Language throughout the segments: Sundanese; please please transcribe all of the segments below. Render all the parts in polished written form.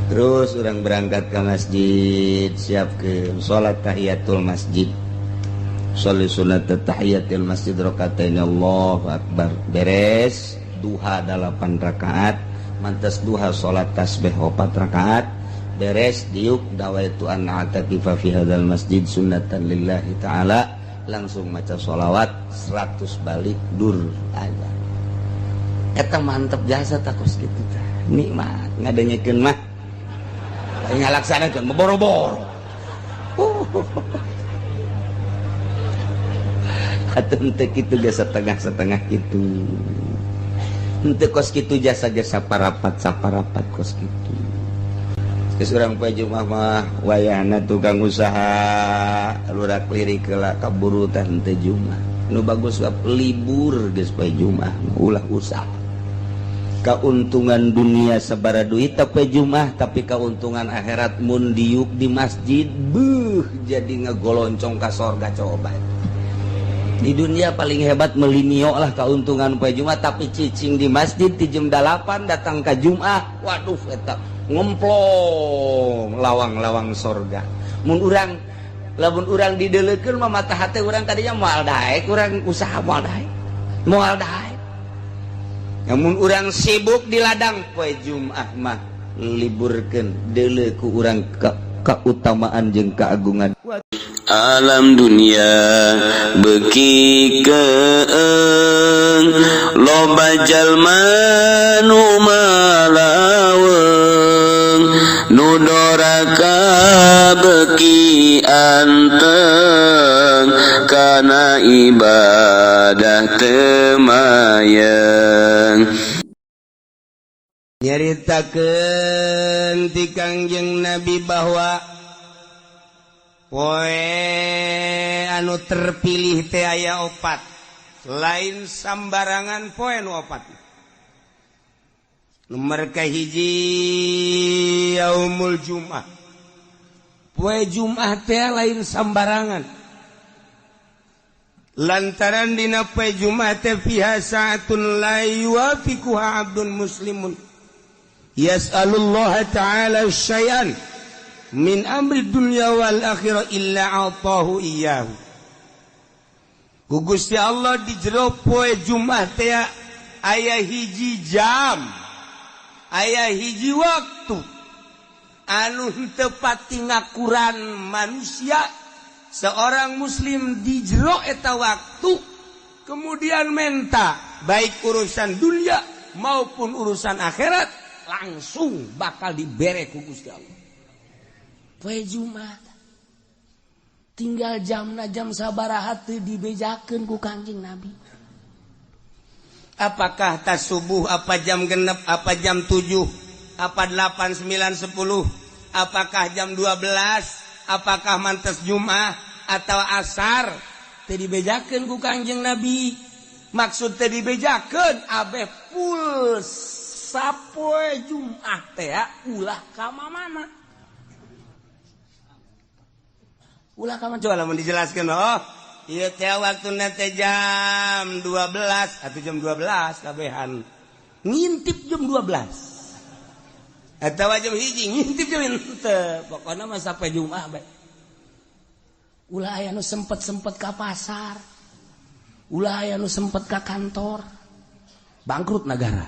Terus orang berangkat ke masjid, siapkeun salat tahiyatul masjid. Sholli sunat tahiyatul masjid rakatain Allahu akbar. Beres duha 8 rakaat, mantas duha salat tasbih 4 rakaat. Beres diuk dawaitu an a'takifa fi hadzal masjid sunnatan lillahi taala, langsung maca sholawat 100 balik dur aja. Eta mantep jasa takos kitu teh. Nikmat ngadengekeun mah ngalaksanakeun boro-boro. Atuh teu kitu ge setengah-setengah kitu. Henteu kos kitu jasa-jasa saparapat kos kitu. Geus urang poe Jumat mah wayahna tukang usaha lurak lirik heula kaburu teh henteu Jumat. Nu bagus libur geus poe Jumat ulah usaha. Keuntungan dunia sabara duit tapi Jumat, tapi keuntungan akhirat mun diuk di masjid jadi ngegoloncong ka sorga. Coba di dunia paling hebat melinio lah keuntungan poe Jumat, tapi cicing di masjid di jam 8 datang ke Jumat, waduh eta ngemplong lawang-lawang sorga. Mun urang didelekeun mah mata hate urang tadinya moal daek, urang usaha moal daek. Namun orang sibuk di ladang poe Jumat mah liburkeun deuleu ku urang keutamaan jeung keagungan alam dunia beuki keung loba jalma nu malaweung nu doraka beuki anteng kana ibadah teu mayeng. Nyaritakeun ti Kangjeng Nabi bahwa poe anu terpilih teh aya 4 lain sambarangan poe nu 4. Nomor kahiji yaumul Jumat. Poe Jumat teh lain sambarangan. Lantaran dina poe Jumat teh fiha sa'atun la yuwafiquha 'abdun muslimun yas'alullaha ta'ala syai'an min amri dunya wal akhirah illa atahu iyyahu. Ku Gusti Allah di jero poe Jumat teh aya hiji jam, aya hiji waktu anu teu pati ngakuran manusia. Seorang muslim di jero eta waktu kemudian menta baik urusan dunia maupun urusan akhirat langsung bakal dibere ku Gusti Allah. Poe Jumat tinggal jam sabaraha teu dibejakeun ku Kangjeng Nabi. Apakah tas subuh, apa jam genep, apa jam 7, apa 8, 9, 10, apakah jam 12, apakah mantes Jumat atau asar, teu dibejakeun ku Kangjeng Nabi. Maksud teu dibejakeun abe full sapoe Jumat teh ulah ka mana? Ulah ka mana? Coba lamun dijelaskeun. Oh, ieu teh waktuna teh jam 12 atau jam 12 kabehan. Ngintip jam 12. Atawa jam hiji ngintip jam henteu. Pokona mah sapoe Jumat bae. Ulah aya nu sempet-sempet ka pasar. Ulah aya nu sempet ka kantor. Bangkrut negara.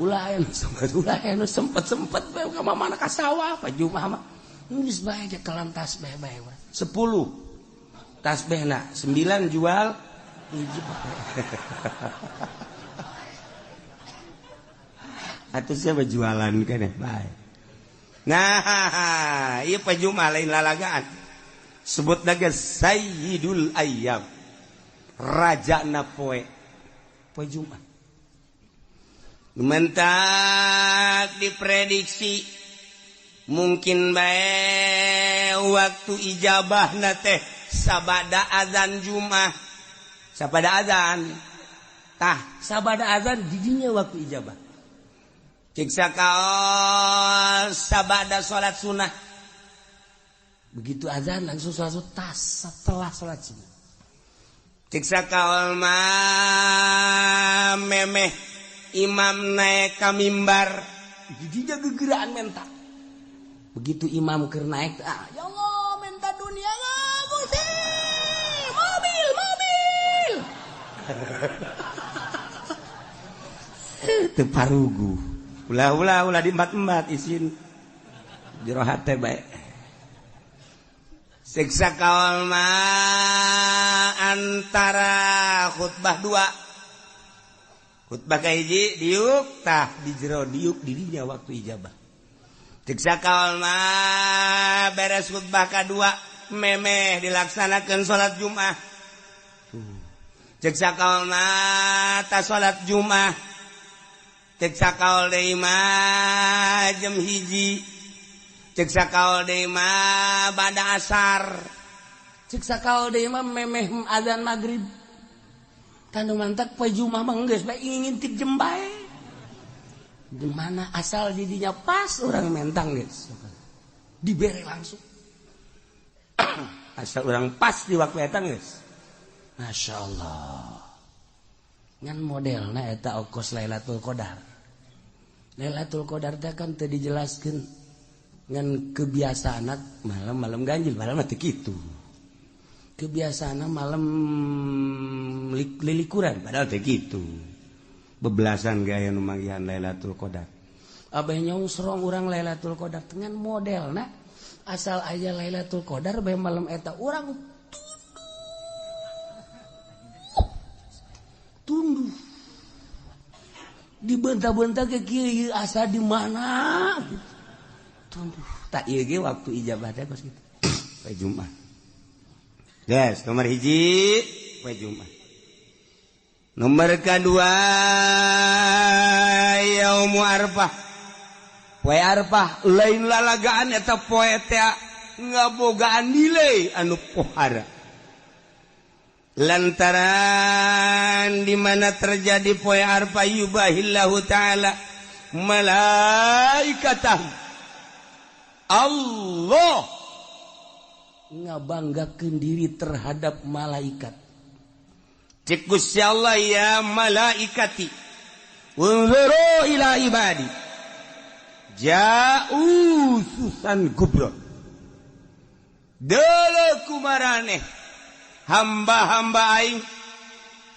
Ulah aya nu sempet bae ka mana ka sawah pa Jumat mah. Geus bae ge kelan tasbih bae. 10 tasbihna, 9 jual hiji. Atuh siapa jualan kana bae. Nah, ieu pa Jumat lain lalagaan. Sebut naga Sayyidul Ayyam, rajana poe Jumat. Mentak diprediksi mungkin bae waktu ijabahna teh sabada azan Jumat. Sabada azan. Tah, sabada azan di dinya waktu ijabah. Cik sakaol sabada salat sunah. Begitu azan langsung sholat tas setelah sholat sunnah. Ciksa kaul mah memeh imam naik ka mimbar jijinya gegeraan menta. Begitu imam keur naik, ya Allah menta dunia Gusti. Mobil. Teu parugu. Ulah di empat isin. Jero hate bae. Siksa kaul antara khutbah 2. Khutbah kahiji diuk tah di jero diuk dirinya waktu ijabah. Siksa kaul beres khutbah kedua memeh dilaksanakeun salat Jumat. Siksa kaul ta salat Jumat. Siksa kaul deui jam 1. Cek sakaul deui mah bada asar. Cek sakaul deui mah memeh adzan magrib. Tanu mantak poe Jumat mah geus bae ngintip jam bae. Di mana asal didinya pas urang mentang geus. Dibere langsung. Asal urang pas di waktu eta geus. Masyaallah. Ngan modelna eta ongkos Lailatul Qadar. Lailatul Qadar teh kan teu dijelaskeun ngan kebiasaan malam ganjil padahal mah teu kitu. Kebiasaan malam lilikuran padahal teu kitu. Bebelasan gaya nu manggihan Lailatul Qadar. Abah nyongsrong urang Lailatul Qadar dengan modelna asal aya Lailatul Qadar bae malam eta urang tunduh. Dibentah-bentah ke kieu asa di mana gitu. Tak ieu ge waktu ijabah teh kos kitu. Poe Jumat. Guys, nomor 1 poe Jumat. Nomor kedua Yaum Arfah. Poe Arfah lain lalagaan eta poe teh ngabogaan nilai anu pohara. Lantaran di mana terjadi poe Arfah yubahillahu taala malaikatahu Allah ngabanggakeun diri terhadap malaikat. Cek Gusti Allah ya malaikati unzuru ila ibadi ja'u susan gubron. Deuleu kumaraneh hamba-hamba aing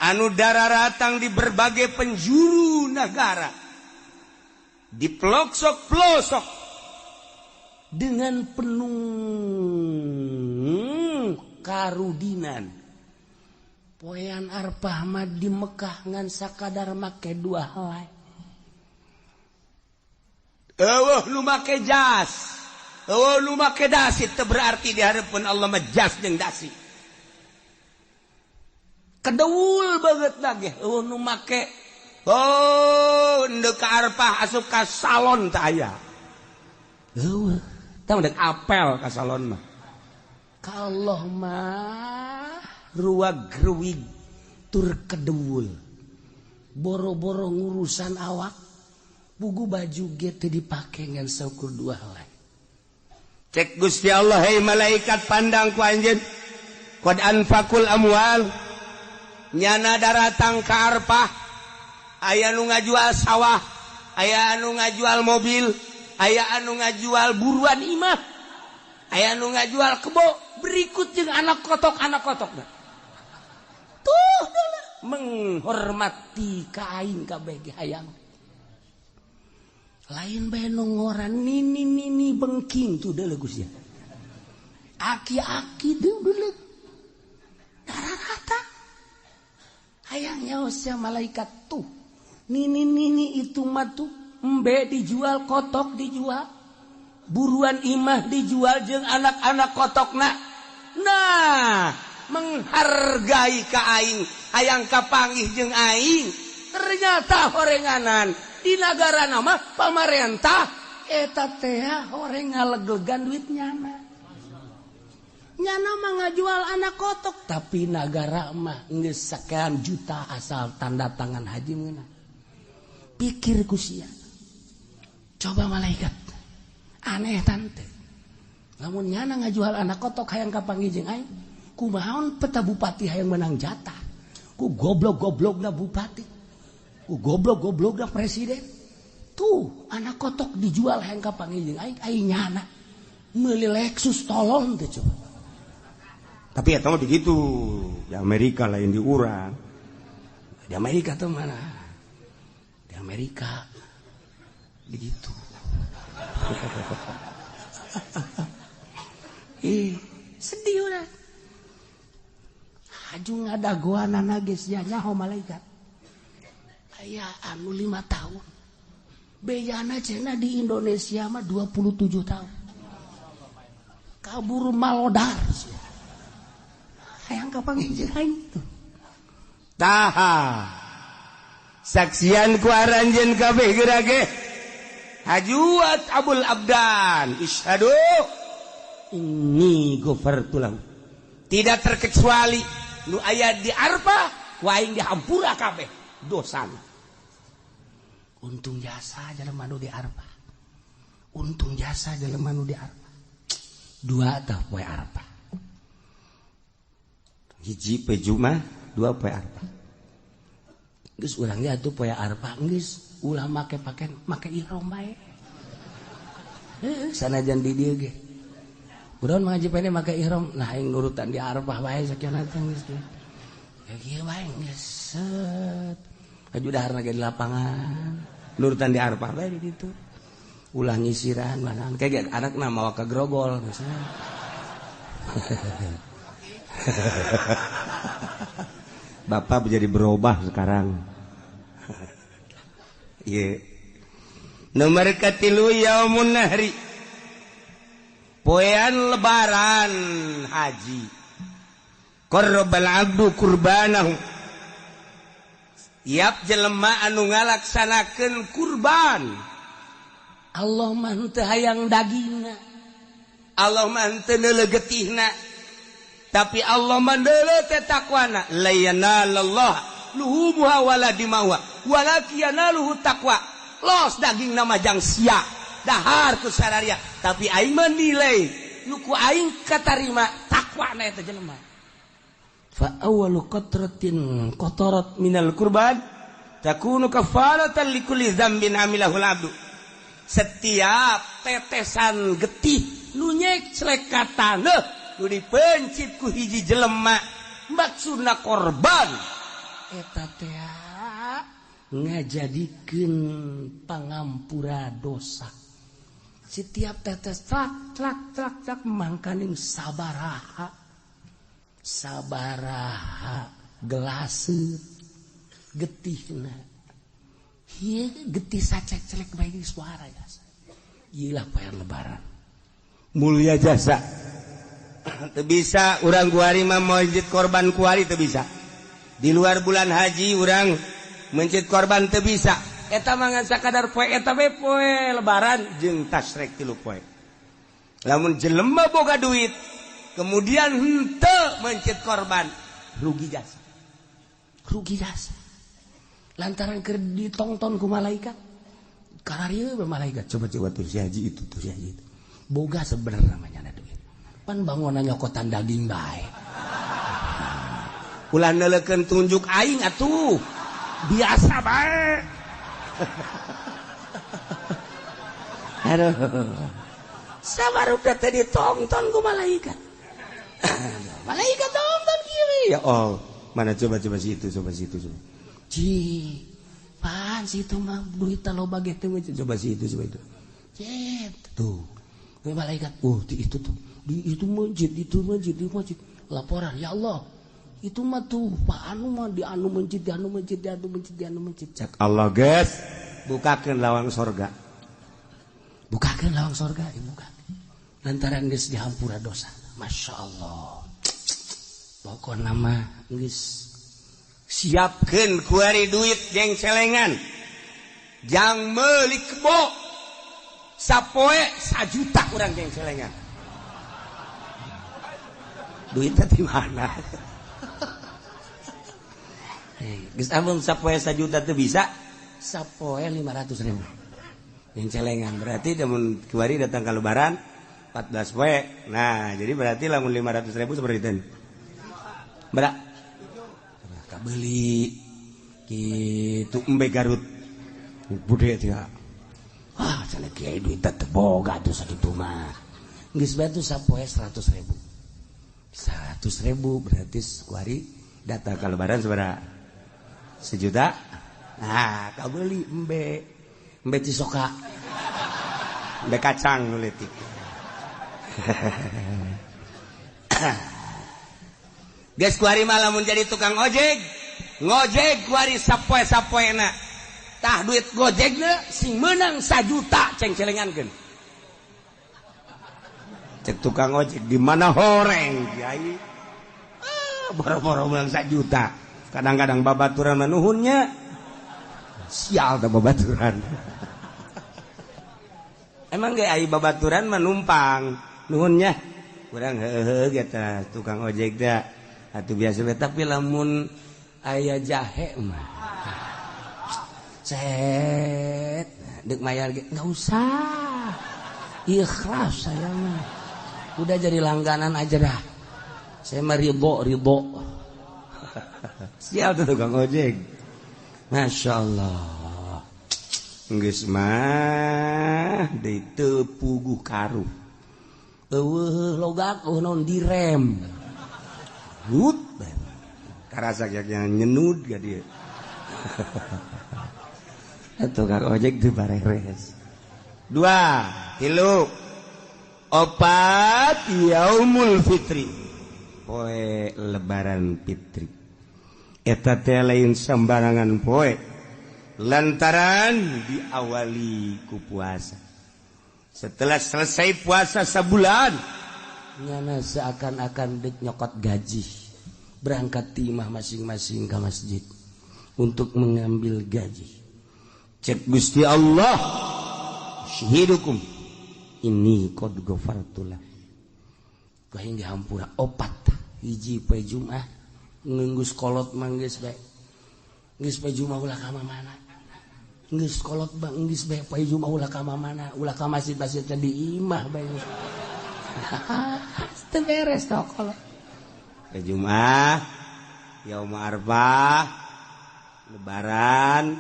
anu dararatang di berbagai penjuru negara, di pelosok-pelosok dengan penuh karudinan. Poean Arfah mah di Mekah ngan sakadar make 2 helai. Eueuh lu make jas, eueuh lu make dasi teu berarti di hareupeun Allah mah jas jeung dasi. Kedeul banget lagi eueuh nu make endeu ka Arfah asup ka salon teh aya. Eueuh tah dek apel ka salon mah. Ka Allah mah ruwag-ruwig tur kedeul. Boro-boro ngurusan awak, bugu baju ge teu dipake ngan saukur 2 helai. Cek Gusti Allah, hei malaikat pandang ku anjeun. Qad anfaqul amwal. Nyana daratang ka Arfah. Aya nu ngajual sawah, aya anu ngajual mobil, aya anu ngajual buruan imah, aya anu ngajual kebo, berikut jeung anak kotok-anakna. Tuh deuleu menghormati ka aing kabeh ge hayang. Lain bae nu ngoran nini bengking tuh deuleu Gusti. Aki-aki deuleu. Dararata. Hayang nyaos ya malaikat tuh. Nini itu mah tuh embe dijual, kotok dijual, buruan imah dijual jeung anak-anak kotokna. Nah, menghargai ka aing, hayang kapanggih jeung aing. Ternyata horenganan di negara nama pamarentah eta teh horeng ngaleglegan duit nyana. Nyana mah ngajual anak kotok, tapi negara mah geus sakean juta asal tanda tangan haji meunang. Pikir ku sia. Coba malaikat. Aneh tante. Lamun nyana ngajual anak kotok hayang kapanggih jeung aing, kumaon peta bupati hayang menang jatah. Ku goblok-goblokna bupati. Ku goblok-goblokna presiden. tuh anak kotok dijual hayang ka pangijing aing nyana meuli Lexus tolong teh coba. Tapi eta mah begitu di Amerika lain di urang. Di Amerika tuh mana? Di Amerika begitu. Sedih urang. Haju ngadagoanana geus nyaho malaikat. Aya anu 5 tahun. Beyana cenah di Indonesia mah 27 tahun. Kabur malodar. Hayang ka pangijing aing tuh. Taha. Saksian ku aranjeun kabeh geura ge. Hajuat Abul Abdan. Isyhadu inni ghafartu lahu. Tidak terkecuali nu aya di Arfah ku aing dihampura kabeh dosana. Untung jasa jelema nu di Arfah. Untung jasa jelema nu di Arfah. 2 tah poe Arfah. Hiji poe Jumat, 2 poe Arfah. Geus urang ge atuh poe Arfah geus ulah make ihram bae. Sanajan di dieu ge. Kunaon ngaji pene make ihram, nah aing nurutan di Arfah bae sakieu teh geus. Ya kieu bae geus set. Aju daharna ge di lapangan. Nurutan di Arfah bae di ditu. Ulah nyisiran mana kayak anakna mawa ka grogol misalnya. Bapak menjadi berubah sekarang. Iya. Nomor katilu yaumun nahri. Poean lebaran haji. Qarrabal abdu kurbanahu. Tiap jelema anu ngalaksanakeun kurban. Allah mah teu hayang dagingna. Allah mah teu neulegetihna. Tapi Allah mandele teh takwana. La yanalallah luhumuha wala dimauha walakin yanaluhu taqwa. Los daging nama jang sia dahar ku sararia tapi aing menilai nu ku aing katarima takwana eta jelema. Fa awwalu qatratin qatarat minal kurban takunu kafaratan likulli dzambin amilahul abdu. Setiap tetesan getih nu nyeclek katana nu dipencit ku hiji jelema maksudna korban eta teh ngajadikeun pangampura dosa. Setiap tetes trak mangkaning sabaraha gelaseur getihna. Ieu getih sacek-celek bae suara jasa. Ieu lah poe lebaran. Mulia jasa. Teu bisa urang kuari mah mencit korban kuari teu bisa. Di luar bulan haji urang mencit korban teu bisa. Eta mah ngan sakadar poe eta we poe lebaran jeung tasrek 3 poe. Lamun jelema boga duit kemudian henteu mencit korban rugi jasa. Rugi jasa. Lantaran keur ditongton ku malaikat. Kararieu malaikat coba tuh si haji itu tuh si haji itu. Boga sebenarnya namanya duit. Pan bangunan nyokotan daging bae. Ulah neulekeun tunjuk aing atuh. Biasa bae. Aduh. Sabarudak teh ditongton ku malaikat. Malaikat tongton kieu. Ya Allah, mana coba situ. Pan situ mah duit loba ge teh coba situ. Cet tuh. Malaikat, itu tuh. Di itu masjid. Laporan, ya Allah. Itu mah tuh, Pak anu mah di anu masjid. Cak Allah, guys. Bukakeun lawang sorga. Bukakeun dibuka. Lantaran geus dihampura dosa. Masya Allah. Pokona mah geus siapkeun kuari duit jeung celengan. Jang meuli kebo. Sapoe 1 juta urang jeung celengan. Duitnya di mana? Geus amun sapoe 1 juta teu bisa, sapoe 500.000. Jeung celengan berarti lamun kuari datang ka lebaran 14 poe. Nah, jadi berarti lamun 500.000 seperti itu. Berak kabeli kitu embe Garut. Bude teh. kiai duit teh boga tuh sakitu mah. Geus bae tuh sapoe 100.000. 100.000 berarti kuari data ka lebaran sabaraha? 1 juta. Nah, kabeuli embe cisoka. Embe kacang nu leutik. Geus kuari mah lamun jadi tukang ojek, ngojek kuari sapoe-sapoena. Tah duit gojekna sing meunang 1 juta ceng-celengankeun. Cek tukang ojek di mana horeng, Kiai. Boro-boro meunang 1 juta. Kadang-kadang babaturan manuhunnya. Sial dah babaturan. Emang ge ai babaturan menumpang nuhunnya. Kurang heuheuh eta tukang ojek da. Atuh biasa we tapi lamun aya jahe mah. Cet, deuk mayar ge enggak usah. Ikhlas saya mah. Udah jadi langganan aja dah. Saya mah ridho. Sial tuh tukang ojek. Masya Allah. Geus mah deui teu puguh karuh. Eueuh logak naon direm. Gut. Karasa yang nyenud ka dieu. Tukang ojek teu bareres. 2, 3, 4 Yaumul Fitri. Poe lebaran fitri. Eta teh lain sembarangan poe. Lantaran diawali ku puasa. Setelah selesai puasa sebulan, nyana seakan-akan dek nyokot gaji. Berangkat timah masing-masing ke masjid untuk mengambil gaji. Cek Gusti Allah, syahidukum ini qad ghafartulah. Kaing dihampura 4 hiji poe Jumat. Ngeus kolot manggeus bae. Geus poe Jumat ulah ka mana? Geus kolot bang geus bae poe Jumat ulah ka mana? Ulah ka masjid-masjid di imah bae. Teu beres teh kolot. Poe Jumat, Yaum Arfah, lebaran,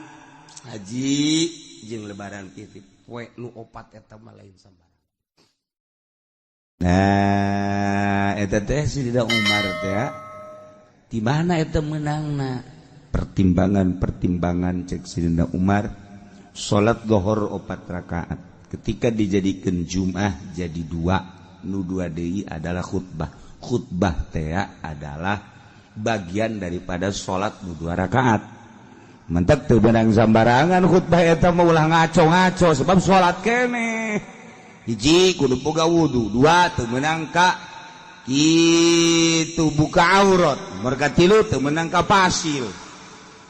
haji jeung lebaran fitri. Poe nu 4 eta mah lain sambarang. Nah, eta teh Sayyidina Umar teh di mana eta menangna? Pertimbangan cek Sayyidina Umar, salat zuhur 4 rakaat. Ketika dijadikeun Jumat jadi 2, nu 2 deui adalah khutbah. Khutbah teh adalah bagian daripada salat nu 2 rakaat. Mentek teu beunang sambarangan khutbah eta mah ulah ngaco-ngaco sebab salat keneh. Hiji kudu boga wudu, 2 teu meunang ka kitu buka aurat, nomor 3 teu meunang ka pasil.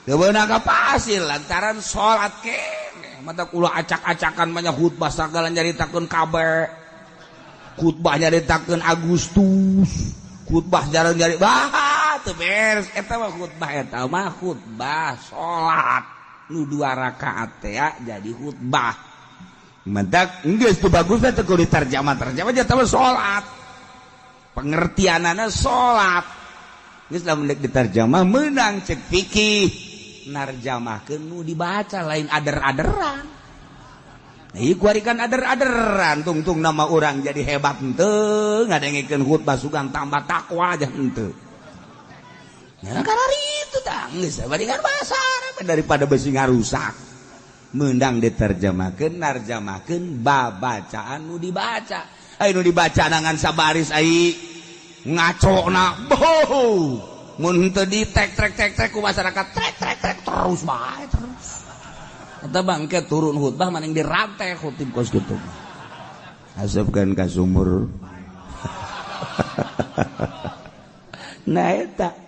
Teu meunang ka pasil lantaran salat keneh. Mata ulah acak-acakan banyak khutbah sagala nyaritakeun kabeh. Khutbah nyaritakeun Agustus, khutbah jarang nyari teu beres eta mah khutbah salat nu 2 rakaat teh jadi khutbah. Mentak geus teu bagus teh kudu ditarjamah nya teh salat. Pengertianana salat. Geus lamun deuk ditarjamah meunang cek fikih narjamahkeun nu dibaca lain ader-aderan. Ieu kuarikan ader-aderan tungtung nama urang jadi hebat henteu ngadengikeun khutbah sugan tambah takwa aja henteu. Ya karena itu tah geus bandingan bahasa Arab daripada besi ngarusak. Meundang diterjemahkeun narjamahkeun babacaan nu dibaca. Ai nu dibaca nangan sabaris ai ngacona boh. Mun teu ditek-trek ku masyarakat trek terus bae terus. Eta bangke turun khutbah maning dirantai khutib kos kitu. Asupkeun ka sumur. Nah eta.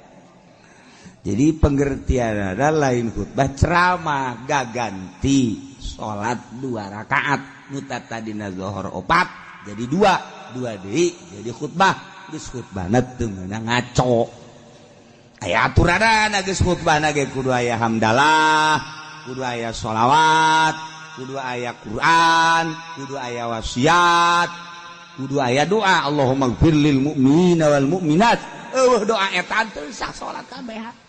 Jadi pengertian ada lain khutbah ceramah gaganti salat 2 rakaat mutatadina zuhur 4 jadi 2 deui jadi khutbah geus khutbahna teu meunang ngaco. Aya aturanna geus khutbahna ge kudu aya hamdalah, kudu aya sholawat, kudu aya Quran, kudu aya wasiat, kudu aya doa Allahumma ighfir lil mu'minina wal mu'minat. Doa eta teu sah salat kabeh.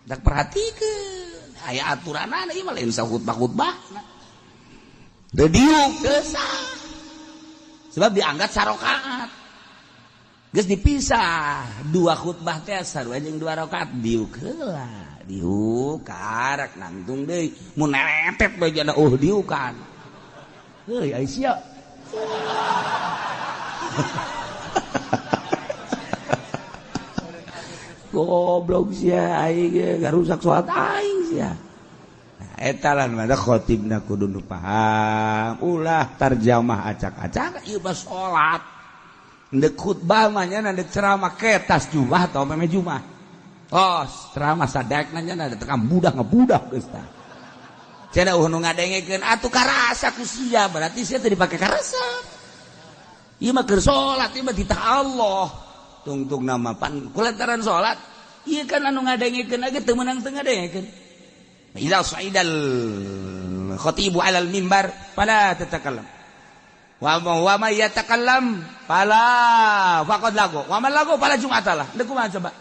Dak perhatikeun aya aturanana ieu mah lain sa khutbah-khutbah. diuk sah sebab diangkat sarokaat geus dipisah dua khutbah teh sarua jeung 2 rakaat diuk heula diuk karak nangtung deui mun netet bae jana diukan heuy Aisyah goblok sia aing garusak salat aing sia. Nah, eta lan mah khatibna kudu nu paham, ulah tarjamah acak-acak ieu mah salat. Ndek khutbah mah nya ndek ceramah ketas Jumat atau meme Jumat. Oh, ceramah sadekna nya da tekan budak ngebudak geus tah. Cenah nu ngadengekeun atuh karasa ku sia, berarti sia teu dipake karasa. Ieu mah keur salat, ieu mah ditah Allah. Tungtung nama pan kulantaran salat ieu kan anu ngadengekeun age teu meunang teu ngadengekeun idza sa'idal khatibu 'alal mimbar fala tatakallam wa ma yatakallam fala faqad lagu wa man lagu fala jum'atalah deuk kumaha coba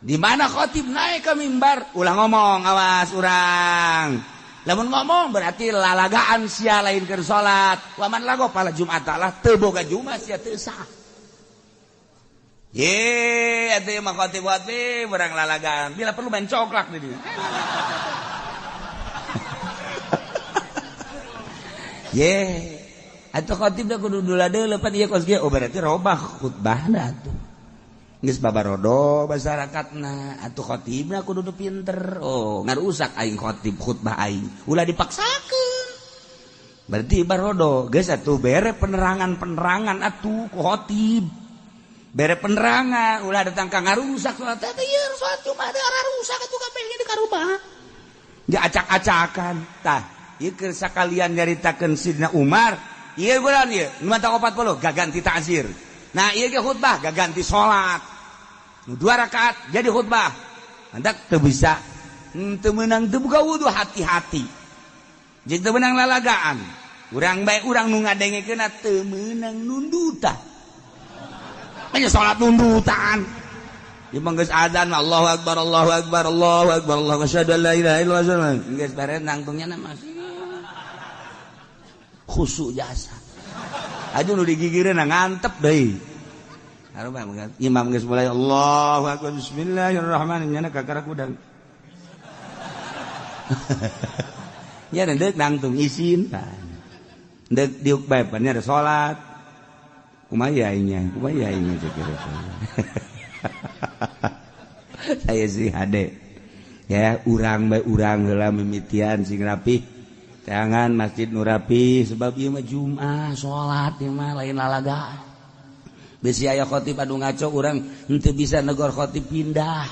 di mana khatib naik ke mimbar ulah ngomong awas urang lamun ngomong berarti lalagaan sia lain keur salat wa man lagu fala jum'atalah teu boga jumat sia teu sah. Ye, atuh mah khotib-khotib barang lalagaan. Bila perlu main coklak di dieu. Ye, atuh khotib da kudu duladeuleuh pan ieu kos ge oh berarti robah khutbahna atuh. Geus babarodo masyarakat atuh khotibna kudu pinter. Oh, ngarusak aing khotib khutbah aing. Ulah dipaksakeun. Berarti barodo, geus atuh bere penerangan atuh ku khotib. Bere penerangan ulah datang ka ngarusak salat teh ieu salat Jumat ada rusak atuh kabeh ge dikarubah. Ge acak-acakan. Tah, ieu keur sakalian nyaritakeun Sidina Umar, ieu bulan ieu 40 gaganti ta'zir. Nah, ieu ge khutbah gaganti salat. Nu 2 rakaat jadi khutbah. Handak teu bisa teu meunang teu buka wudu hati-hati. Jeung teu meunang lalagaan. Urang bae urang nu ngadengekeun teu meunang nundutan. Hanya sholat nundutan. Di manggeus adzan Allahu akbar Allahu akbar Allahu akbar Allahu asyhadu an la ilaha illallah. Geus bare nangtungnya masih khusyuk jasa. Aju nu digigireun ngantep deui. Haruba imam geus mulai Allahu akbar bismillahirrahmanirrahim nya kakara kudang. Ya deuk nangtung isin. Deuk diuk bae pan ada salat. Kumaya cekir saya sih hade ya urang heula mimitian sing rapih jangan masjid nu rapih sebab ieu mah Jumat salat ieu mah lain lalagaan bisi aya khatib anu ngaco urang henteu bisa negor khatib pindah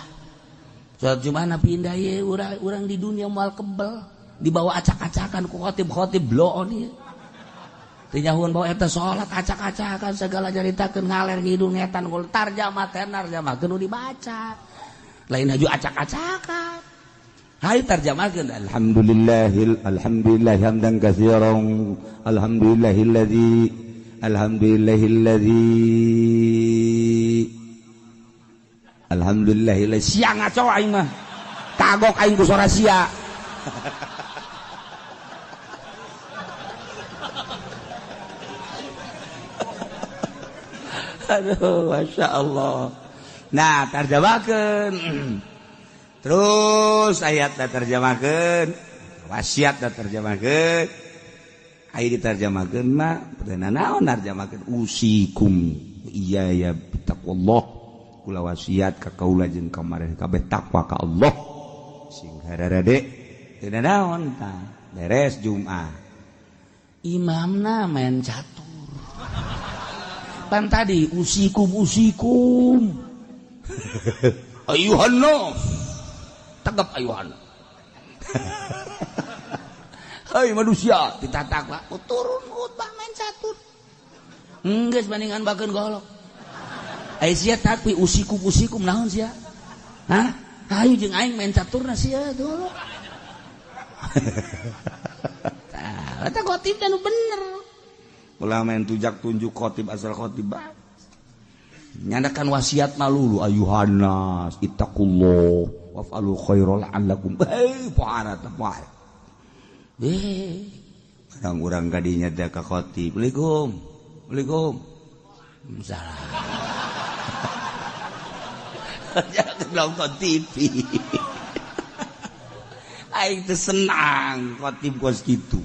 salat Jumat pindah ye urang di dunia moal kebel dibawa acak-acakan ku khatib bloon ieu tinyahuan bawa eta salat acak-acakan segala jaritakeun ngaler ngidul ngetan kul tarjamah kudu dibaca lain haju acak-acakan hai tarjamahkeun alhamdulillah hamdan katsiran alhamdulillah sia ngaco aing mah kagok aing ku suara sia. Aduh, Masya Allah. Nah, terjemahkan. Terus ayatnya terjemahkan. Wasiatnya terjemahkan. Ayat diterjemahkan mah. Pernah naon terjemahkan. Usikum. Iya ya bitaqwallah. Kula wasiat ka kaula jeung kamari kabeh takwa ka Allah. Sing hararade. Pernah naon tah. Beres Jumat. Imamna main catur. Pan tadi usikum ayuhan nas tagap ayuhan hai manusia ditatakwa turun khutbah main catur geus bandingan bakeun golok ai sia takwi usikum naon sia hah hayu jeung aing main caturna sia tuh tah eta khotib anu bener ulama yang tujak tunjuk khotib asal khotib nyandakan wasiat malulu ayuhanas ittaqullah waf'alu khairal la'allakum pohana tepah orang-orang kadinya teh ka khotib. Assalamualaikum. Salah. Jangan nonton TV. Aing teh senang khotib kos gitu.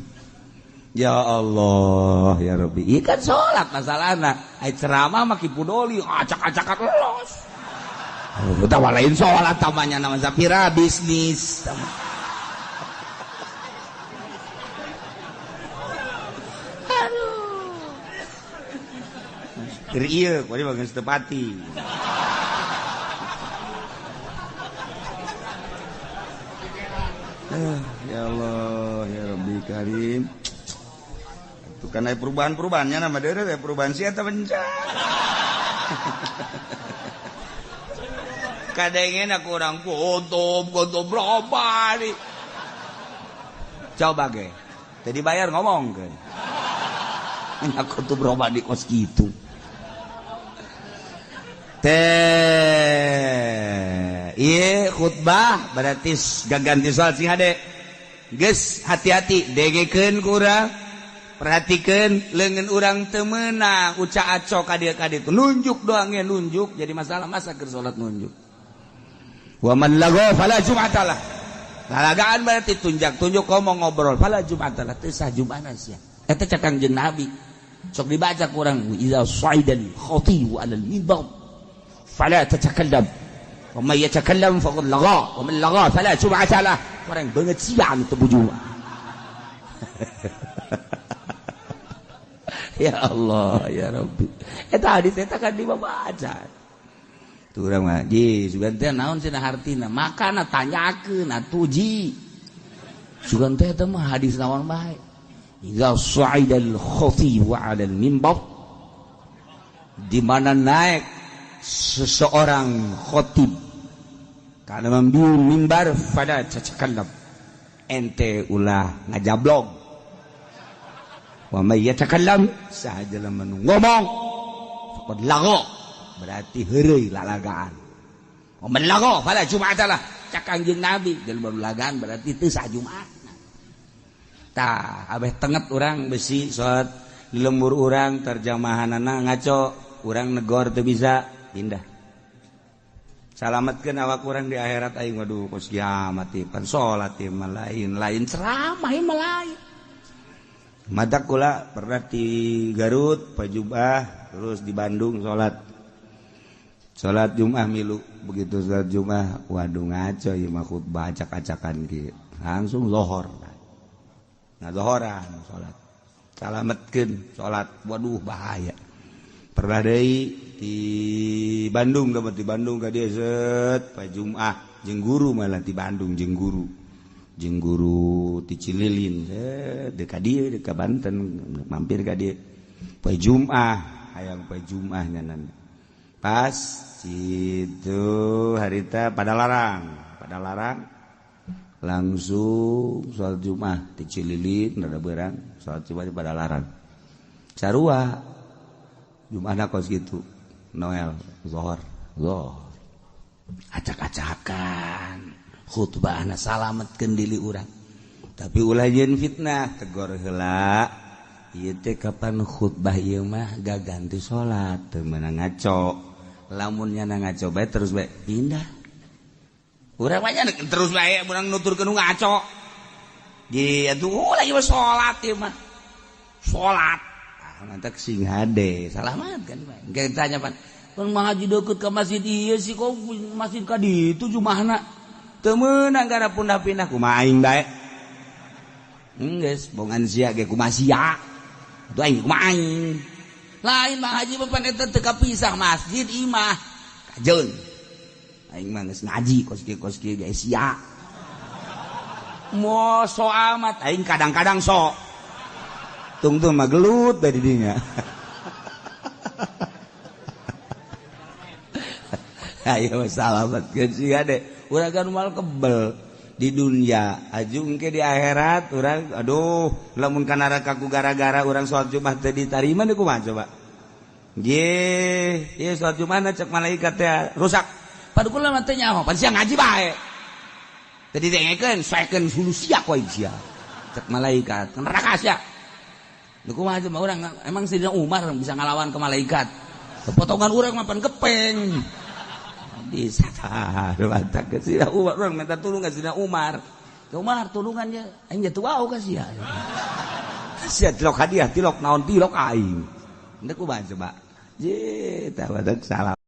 Ya Allah, ya Rabbi. Ieu kan salat masalahna. Ai ceramah mah ki pudoli acak-acakan lolos. Utawa lain salat tamanya nama sapira bisnis. Aduh. Keur ieu, kudu bageus tepati. Ya Allah, ya Rabbi Karim. Itu kan ada perubahan-perubahannya nama dia ada perubahan sih atau bencana. Kadangnya aku orang kontop berapa nih. Coba ge, tadi bayar ngomong kan. Aku tuh berapa di kos gitu. Iya khutbah berarti gaganti soal sing hade. Geus hati-hati degekeun kurang. Perhatikan lengan orang temenang uca aco kadia itu nunjuk doangnya nunjuk jadi masalah masa keur salat nunjuk. Wa man lagha fala jum'atalah. Lalagaan berarti tunjuk ngomong ngobrol fala jum'atalah teu sah jum'ana sia. Eta cak Kangjeng Nabi. Sok dibaca kurang iza saidal khatibu 'alal minbar fala tatakallam. Wa may yatakallam faqad lagha wa man lagha fala jum'atalah. Orang banget siang teu bujuma. Ya Allah, ya Rabbi. Eta hadis eta kan dibaca. Tu urang mah, ji, sugan teh naon cenah hartina? Makana tanyakeun atuh ji. Sugan teh eta mah hadis naon bae. Idza sa'idal khatib 'alal minbar di mana naik seseorang khatib kana membiun mimbar pada cacakallab ente ulah ngajablog. Wa may yatakallam sahaja lamun ngomong faqad lagha berarti heureuy lalagaan. Wa man lagha fala jum'atalah cak Kangjeng Nabi jelema lalagaan berarti teu sah Jumat. Tah abeh tenget urang besi salat di lembur urang terjemahanana ngaco urang negor teu bisa pindah. Salametkeun awak urang di akhirat aing waduh kos kiamat ieu pan salat ieu mah lain ceramah ieu mah lain. Madak kula pernah di Garut pajubah terus di Bandung salat Jumat milu begitu salat Jumat waduh ngaco ieu mah khutbah acak-acakan kieu langsung zuhur nah zuhuran salat salametkeun salat waduh bahaya pernah deui di Bandung dapat di Bandung ka dieu set pajumah jeung guru malah di Bandung jeung guru ti Cililin dekat dia dekat Banten mampir ka dia poe Jumat hayang poe Jumat nyanan pas situ harita pada larang langsung salat Jumat ti Cililin rada beurang salat Jumat pada larang sarua Jumatna kos gitu Noel zuhur acak-acakan khutbahna salametkeun diri urang tapi ulah yeun fitnah tegor heula ieu teh kapan khutbah ieu mah gaganti salat teu meunang ngaco lamun nyana ngaco bae terus bae pindah urang mah nya terus bae urang nuturkeun ngaco jadi atuh lagi salat ieu mah salat mantak sing hade salamat kan bae engke tanya pan mun ngaji deukeut ka masjid ieu sih kok masjid ka ditu jumahna teu meunang gara pindah-pindah kumaha aing bae. Geus bongan sia ge kumaha sia. Tuh aing kumaha aing. Lain mah haji papan eta teu kapisah masjid imah. Kajeun. Aing mah geus ngaji kos kieu ge sia. Mo so amat aing kadang-kadang so. Tungtung mah gelut bae di dinya. Ayo salamet keun si gade. Urang kan mal kebel di dunia ajung ke di akhirat urang aduh lamun ka neraka ku gara-gara urang salat Jumat teu ditarima deui kumaha coba ieu salat Jumat cek malaikat teh rusak padahal mah teh nyaho pan sia ngaji bae teu didengekeun saekeun sulusia koy sia cek malaikat neraka sia Kumaha mah urang emang Sidina Umar bisa ngalawan ke malaikat. Potongan urang mapan kepeng. Bisa mantap ke Sidina Umar urang minta tulung ka Sidina Umar. Umar tulungannya aing jatuh wau ka sia. Sia tilok hadiah tilok naon tilok aing. Hendak kumaha coba. Je, tawadak salah.